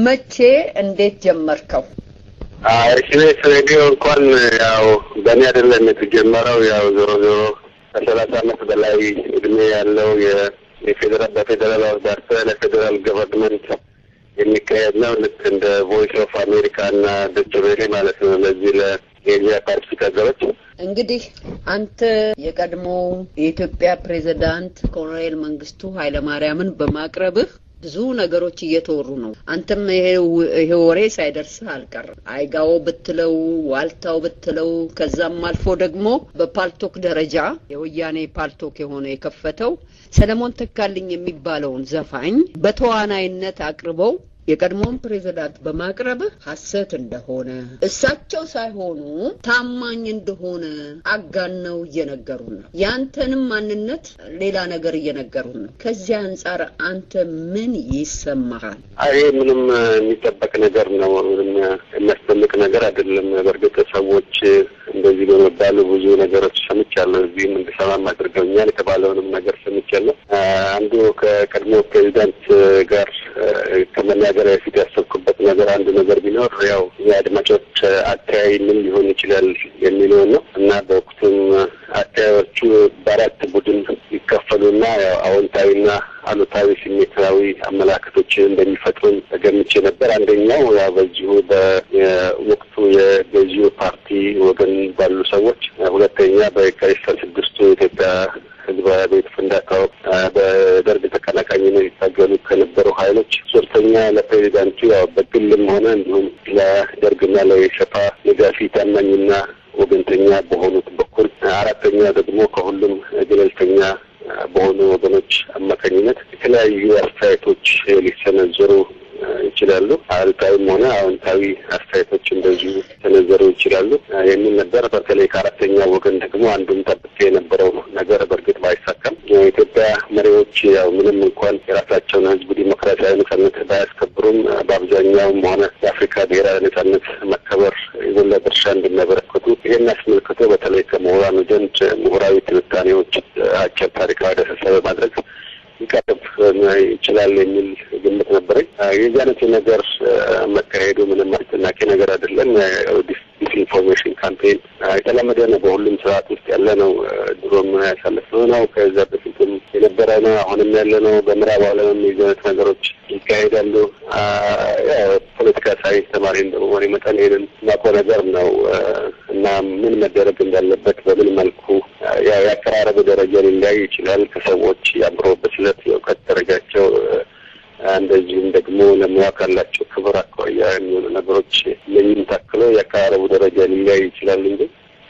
መቼ እንዴት ጀመርከው? SBS ሬዲዮ እንኳን ያው በእኔ አይደለም የተጀመረው። ያው ዞሮ ዞሮ ከ30 ዓመት በላይ እድሜ ያለው የፌደራል ለፌደራል ገቨርንመንት የሚካሄድ ነው። ልክ እንደ ቮይስ ኦፍ አሜሪካ እና ዶችቬሌ ማለት ነው። ለዚህ ለኤዥያ ፓሲፊክ ሀገሮች እንግዲህ አንተ የቀድሞ የኢትዮጵያ ፕሬዝዳንት ኮሎኔል መንግስቱ ኃይለማርያምን በማቅረብህ ብዙ ነገሮች እየተወሩ ነው። አንተም ይሄ ወሬ ሳይደርስህ አልቀረም። አይጋው ብትለው ዋልታው ብትለው ከዛም አልፎ ደግሞ በፓልቶክ ደረጃ የወያኔ ፓልቶክ የሆነ የከፈተው ሰለሞን ተካልኝ የሚባለውን ዘፋኝ በተዋናይነት አቅርበው የቀድሞውን ፕሬዝዳንት በማቅረብ ሐሰት እንደሆነ እሳቸው ሳይሆኑ ታማኝ እንደሆነ አጋነው እየነገሩን ነው። ያንተንም ማንነት ሌላ ነገር እየነገሩን ነው። ከዚህ አንፃር አንተ ምን ይሰማሃል? አይ ምንም የሚጠበቅ ነገር ነው። ምንም የሚያስፈልግ ነገር አይደለም። በእርግጥ ሰዎች እንደዚህ በመባሉ ብዙ ነገሮች ሰምቻለሁ። እዚህም እንድሰማም አድርገውኛል። የተባለውንም ነገር ሰምቻለሁ። አንዱ ከቀድሞ ፕሬዝዳንት ጋር ከመናገር በፊት ያሰብኩበት ነገር አንድ ነገር ቢኖር ያው የአድማጮች አተያይ ምን ሊሆን ይችላል የሚለው ነው እና በወቅቱም አተያዮቹ በአራት ቡድን ይከፈሉና ያው አዎንታዊና አሉታዊ ስሜታዊ አመላክቶችን እንደሚፈጥሩ ተገምቼ ነበር። አንደኛው ያው በዚሁ በወቅቱ የገዢው ፓርቲ ወገን ባሉ ሰዎች፣ ሁለተኛ በየካቲት 6 ኢትዮጵያ ህዝባዊ ቤት ፍንዳታው በደርግ ተቀናቃኝነት ይታገሉ ከነበሩ ኃይሎች፣ ሶስተኛ ለፕሬዝዳንቱ ያው በግልም ሆነ እንዲሁም ለደርግና ለኢሰፓ ደጋፊ ታማኝና ወገንተኛ በሆኑት በኩል፣ አራተኛ ደግሞ ከሁሉም ገለልተኛ በሆኑ ወገኖች አማካኝነት የተለያዩ አስተያየቶች ሊሰነዘሩ ይችላሉ። አሉታዊም ሆነ አዎንታዊ አስተያየቶች እንደዚሁ ሊሰነዘሩ ይችላሉ የሚል ነበር። በተለይ ከአራተኛ ወገን ደግሞ አንዱም ጠብቄ የነበረው ነገር በእርግጥ ባይሳካም የኢትዮጵያ መሪዎች ያው ምንም እንኳን የራሳቸውን ህዝብ ዲሞክራሲያዊ ነጻነት ባያስከብሩም በአብዛኛውም ሆነ የአፍሪካ ብሔራዊ ነጻነት መከበር የጎላ ድርሻ እንደሚያበረክቱ ይህን አስመልክቶ በተለይ ከምሁራኑ ዘንድ ምሁራዊ ትንታኔዎች አጭር ታሪካዊ ዳሰሳ በማድረግ ይቀርብ ይችላል የሚል ግምት ነበረኝ። የዚህ አይነት ነገር መካሄዱ ምንም አስደናቂ ነገር አይደለም። ዲስኢንፎርሜሽን ካምፔን የተለመደ ነው፣ በሁሉም ስርዓት ውስጥ ያለ ነው። ድሮም ያሳለፍነው ነው፣ ከዛ በፊትም የነበረ ነው፣ አሁንም ያለ ነው። በምዕራብ ዓለምም የዚህ አይነት ነገሮች ይካሄዳሉ። ፖለቲካ ሳይንስ ተማሪ እንደመሆኔ መጠን ይህንን የማውቀው ነገር ነው እና ምን መደረግ እንዳለበት በምን መልኩ የአቀራረብ ደረጃ ሊለያይ ይችላል። ከሰዎች የአእምሮ ብስለት የእውቀት ደረጃቸው እንደዚሁም ደግሞ ለሙያ ካላቸው ክብር አኳያ የሚሆኑ ነገሮች ለምን ታክሎ የአቀራረቡ ደረጃ ሊለያይ ይችላል እንጂ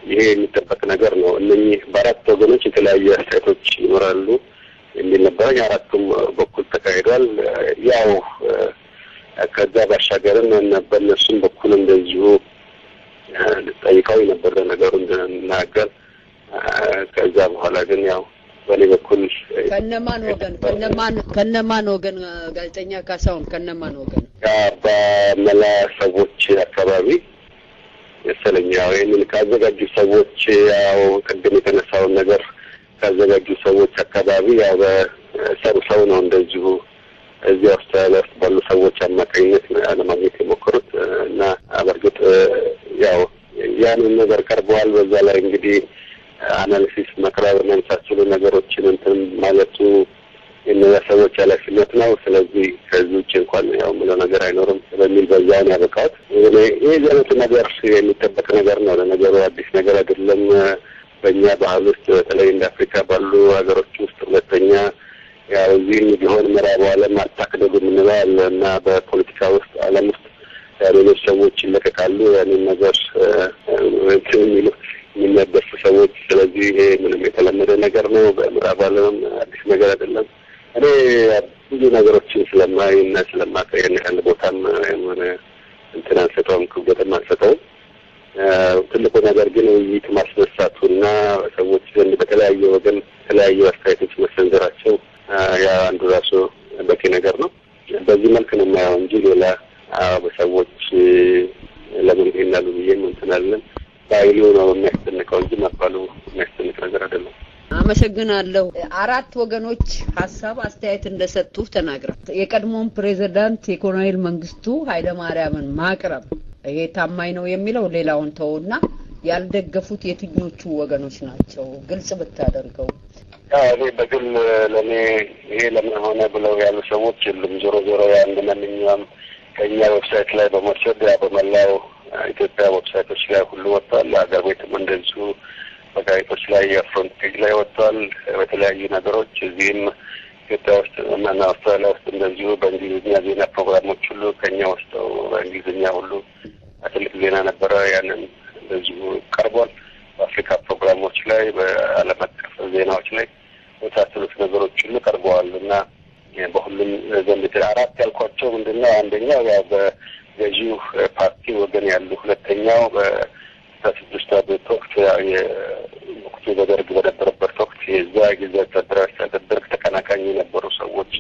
ይሄ የሚጠበቅ ነገር ነው። እነኚህ በአራት ወገኖች የተለያዩ አስተያየቶች ይኖራሉ የሚል ነበረኝ። አራቱም በኩል ተካሂዷል። ያው ከዛ ባሻገርም በእነሱም በኩል እንደዚሁ ጠይቀው ነበር ነገሩ እንድናገር። ከዛ በኋላ ግን ያው በኔ በኩል ከነማን ወገን ጋዜጠኛ ካሳውን ከነማን ወገን በመላ ሰዎች አካባቢ የሰለኛው ይህንን ካዘጋጁ ሰዎች ያው ቅድም የተነሳውን ነገር ካዘጋጁ ሰዎች አካባቢ ያው በሰው ነው እንደዚሁ እዚህ አውስትራሊያ ውስጥ ባሉ ሰዎች አማካኝነት ለማግኘት የሞከሩት እና በእርግጥ ያው ያንን ነገር ቀርበዋል። በዛ ላይ እንግዲህ አናሊሲስ መቅረብ የመሳሰሉ ነገሮችን እንትን ማለቱ የነዛ ሰዎች ኃላፊነት ነው። ስለዚህ ከዚህ ውጭ እንኳን ያው ምለው ነገር አይኖርም በሚል በዛውን ያበቃት። ይሄ አይነት ነገር የሚጠበቅ ነገር ነው። ለነገሩ አዲስ ነገር አይደለም። በእኛ ባህል ውስጥ በተለይ እንደ አፍሪካ ባሉ ሀገሮች ውስጥ ሁለተኛ ያው እዚህም ቢሆን ምዕራቡ ዓለም አታክደጉ የምንለው አለ እና በፖለቲካ ውስጥ ዓለም ውስጥ ሌሎች ሰዎች ይለቀቃሉ ያንን ነገር የሚመደፉ ሰዎች። ስለዚህ ይሄ ምንም የተለመደ ነገር ነው። በምዕራብ ዓለም አዲስ ነገር አይደለም። እኔ ብዙ ነገሮችን ስለማይና ስለማቀየን ያለ ቦታም የሆነ እንትን አንሰጠውም፣ ክብደትም አንሰጠውም። ትልቁ ነገር ግን ውይይት ማስነሳቱና ሰዎች ዘንድ በተለያየ ወገን የተለያዩ አስተያየቶች መሰንዘራቸው ያ አንዱ ራሱ በቂ ነገር ነው። በዚህ መልክ ነው የማየው እንጂ ሌላ በሰዎች ለምን ይሄናሉ ብዬ እንትን አለን ባይሉ ነው የሚያስደንቀው እንጂ መባሉ የሚያስደንቅ ነገር አይደለም። አመሰግናለሁ። አራት ወገኖች ሐሳብ አስተያየት እንደሰጡ ተናግረው የቀድሞውን ፕሬዝዳንት የኮሎኔል መንግስቱ ኃይለማርያምን ማቅረብ ይሄ ታማኝ ነው የሚለው ሌላውን ተውና ያልደገፉት የትኞቹ ወገኖች ናቸው? ግልጽ ብታደርገው። እኔ በግል ለኔ ይሄ ለምን ሆነ ብለው ያሉ ሰዎች የሉም። ዞሮ ዞሮ ያን ማንኛውም ከኛ ዌብሳይት ላይ በመውሰድ በመላው ኢትዮጵያ ዌብሳይቶች ላይ ሁሉ ወጥቷል። አገር ቤትም እንደዚሁ በጋዜጦች ላይ የፍሮንት ፔጅ ላይ ወጥቷል። በተለያዩ ነገሮች እዚህም ኢትዮጵያ ውስጥ እና አውስትራሊያ ውስጥ እንደዚሁ በእንግሊዝኛ ዜና ፕሮግራሞች ሁሉ ከኛ ወስደው በእንግሊዝኛ ሁሉ ትልቅ ዜና ነበረ። ያንን እንደዚሁ ቀርቧል። በአፍሪካ ፕሮግራሞች ላይ በዓለም አቀፍ ዜናዎች ላይ የታሰሉት ነገሮች ሁሉ ቀርበዋል እና በሁሉም ዘንድ አራት ያልኳቸው ምንድነው? አንደኛው ያው በገዢው ፓርቲ ወገን ያሉ፣ ሁለተኛው በስድስት ዓመት ወቅት የወቅቱ በደርግ በነበረበት ወቅት የዛ ጊዜ ደርግ ተቀናቃኝ የነበሩ ሰዎች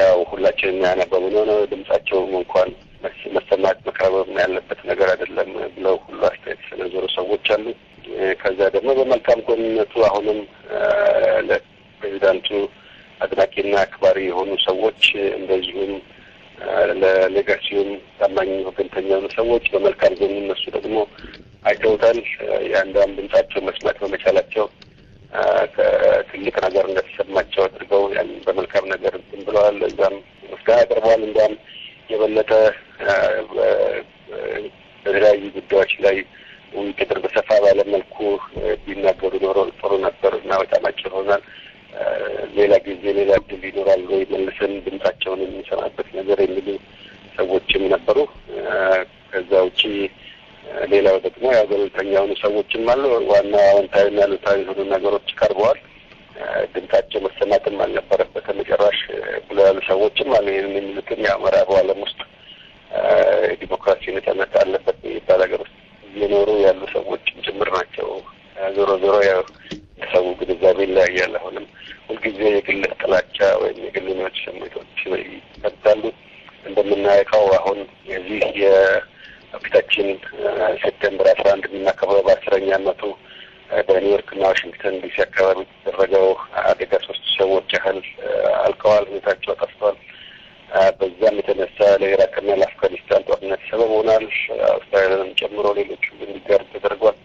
ያው ሁላችንም ያነበብነው ነው። ድምጻቸውም እንኳን መሰማት መቅረብም ያለበት ነገር አይደለም ብለው ሁሉ አስተያየት የሰነዘሩ ሰዎች አሉ። ከዛ ደግሞ በመልካም ጎንነቱ አሁንም ለፕሬዚዳንቱ አድናቂና አክባሪ የሆኑ ሰዎች እንደዚሁም ለሌጋሲውም ታማኝ ወገንተኛ የሆኑ ሰዎች በመልካም ጎን እነሱ ደግሞ አይተውታል። የአንዳንድ ድምጻቸው መስማት በመቻላቸው ትልቅ ነገር እንደተሰማቸው አድርገው ያን በመልካም ነገር እንትን ብለዋል። እዛም ምስጋና አቅርበዋል። እንዲያም የበለጠ በተለያዩ ጉዳዮች ላይ ውይይት በሰፋ ባለ መልኩ ቢናገሩ ኖሮ ጥሩ ነበር እና በጣም አጭር ሆናል። ሌላ ጊዜ ሌላ ዕድል ይኖራል ወይ መልሰን ድምጻቸውን የሚሰማበት ነገር የሚሉ ሰዎችም ነበሩ። ከዛ ውጪ ሌላው ደግሞ ገለልተኛ የሆኑ ሰዎችም አሉ። ዋና አዎንታዊና አሉታዊ የሆኑ ነገሮች ቀርበዋል። ድምጻቸው መሰማትም አልነበረበትም ጭራሽ ብለው ያሉ ሰዎችም አሉ። ይህንን የሚሉትም ምዕራቡ ዓለም ውስጥ ዲሞክራሲ ነጻነት አለበት የሚባል ሀገር ውስጥ እየኖሩ ያሉ ሰዎችም ጭምር ናቸው። ዞሮ ዞሮ ያው ሰው ግንዛቤ ይለያያል። አሁንም ሁልጊዜ የግል ጥላቻ ወይም የግል ስሜቶች ይመጣሉ። እንደምናውቀው አሁን የዚህ የፊታችን ሴፕቴምበር 11 የምናከብረው በ10ኛ ዓመቱ በኒውዮርክና ዋሽንግተን ዲሲ አካባቢ የተደረገው አደጋ 3 ሰዎች ያህል አልቀዋል፣ ህይወታቸው ጠፍቷል። በዛም የተነሳ ለኢራቅና ለአፍጋኒስታን ጦርነት ሰበብ ሆኗል። አውስትራሊያንም ጨምሮ ሌሎቹ እንዲጋሩ ተደርጓል።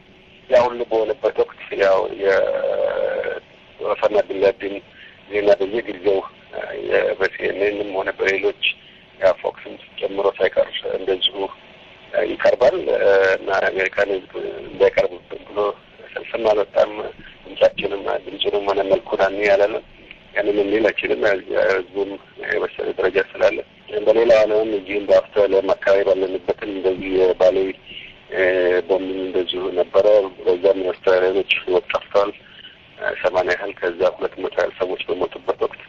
ያ ሁሉ በሆነበት ወቅት ያው የኦሳማ ቢን ላደን ዜና በየጊዜው በሲኤንኤንም ሆነ በሌሎች ፎክስም ጨምሮ ሳይቀር እንደዚሁ ይቀርባል እና አሜሪካን ህዝብ እንዳይቀርብብን ብሎ ሰልፍም አልወጣም። ድምፁንም ሆነ መልኩን ያላለን ያንን የሚላችንም ህዝቡም የበሰለ ደረጃ ስላለ በሌላ ዓለምም እዚህም በአውስትራሊያም አካባቢ ባለንበትም እንደዚህ ባሌ ቦምብ እንደዚሁ ነበረ። በዛም አውስትራሊያኖች ህይወት ጠፍተዋል 80 ያህል ከዛ 200 ያህል ሰዎች በሞቱበት ወቅት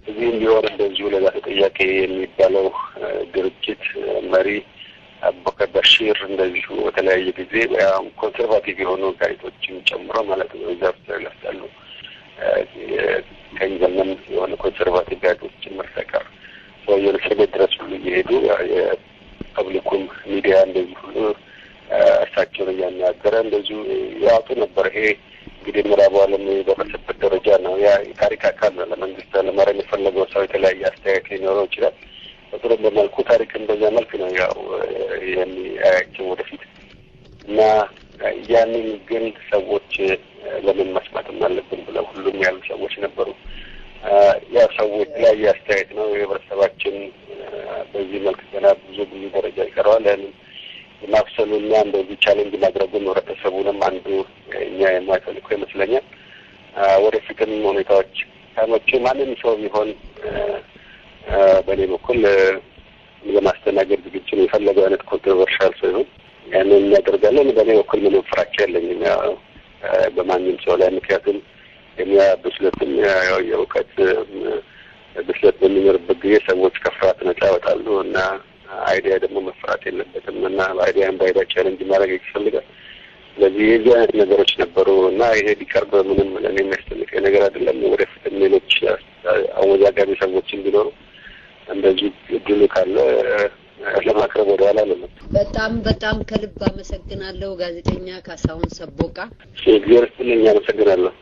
እዚህም ቢሆን እንደዚሁ ለዛ ተጠያቂ የሚባለው ድርጅት መሪ አቡበከር በሺር እንደዚሁ በተለያየ ጊዜ ኮንሰርቫቲቭ የሆኑ ጋዜጦችን ጨምሮ ማለት ነው እዛ አውስትራሊያ ውስጥ ያሉ ከእንግሊዝም የሆነ ኮንሰርቫቲቭ ጋዜጦችን መርሰቀር ሰውየውን እስር ቤት ድረስ ሁሉ እየሄዱ የፐብሊኩም ሚዲያ እንደዚህ ሁሉ እሳቸውን እያናገረ እንደዚሁ ያወጡ ነበር። ይሄ እንግዲህ ምዕራቡ ዓለም በመሰበት ደረጃ ነው። ያ የታሪክ አካል ነው። ለመንግስት ለማድረግ የፈለገው ሰው የተለያየ አስተያየት ሊኖረው ይችላል። በጥሩ በመልኩ ታሪክን በዛ መልክ ነው ያው የሚያያቸው ወደፊት እና ያንን ግን ሰዎች ለምን መስማትም አለብን ብለው ሁሉም ያሉ ሰዎች ነበሩ። ያ ሰዎች ላይ አስተያየት ነው። የህብረተሰባችን በዚህ መልክ ገና ብዙ ደረጃ ይቀረዋል። ያንን ማፍሰሉና እንደዚህ ቻሌንጅ ማድረጉን ህብረተሰቡንም አንዱ እኛ የማይፈልገው ይመስለኛል። ወደፊትም ሁኔታዎች ታመቹ ማንም ሰው ቢሆን በኔ በኩል ለማስተናገድ ዝግጁ ነው። የፈለገው አይነት ኮንትሮቨርሻል ሰው ይሁን ያንን እናደርጋለን። በኔ በኩል ምንም ፍራቻ የለኝም በማንም ሰው ላይ። ምክንያቱም ብስለትም የእውቀት ብስለት በሚኖርበት ጊዜ ሰዎች ከፍርሃት ነጻ ይወጣሉ እና አይዲያ ደግሞ መፍራት የለበትም እና አይዲያን ባይዳ ቻሌንጅ ማድረግ ይፈልጋል። ስለዚህ የዚህ አይነት ነገሮች ነበሩ እና ይሄ ቢቀርብ ምንም ለእኔ የሚያስጨንቀኝ ነገር አይደለም። ወደፊትም ሌሎች አወዛጋቢ ሰዎችን ቢኖሩ እንደዚህ እድሉ ካለ ለማቅረብ ወደኋላ አልልም። በጣም ከልብ አመሰግናለሁ ጋዜጠኛ ካሳሁን ሰቦቃ። እግዚአብሔር ይስጥልኝ። አመሰግናለሁ።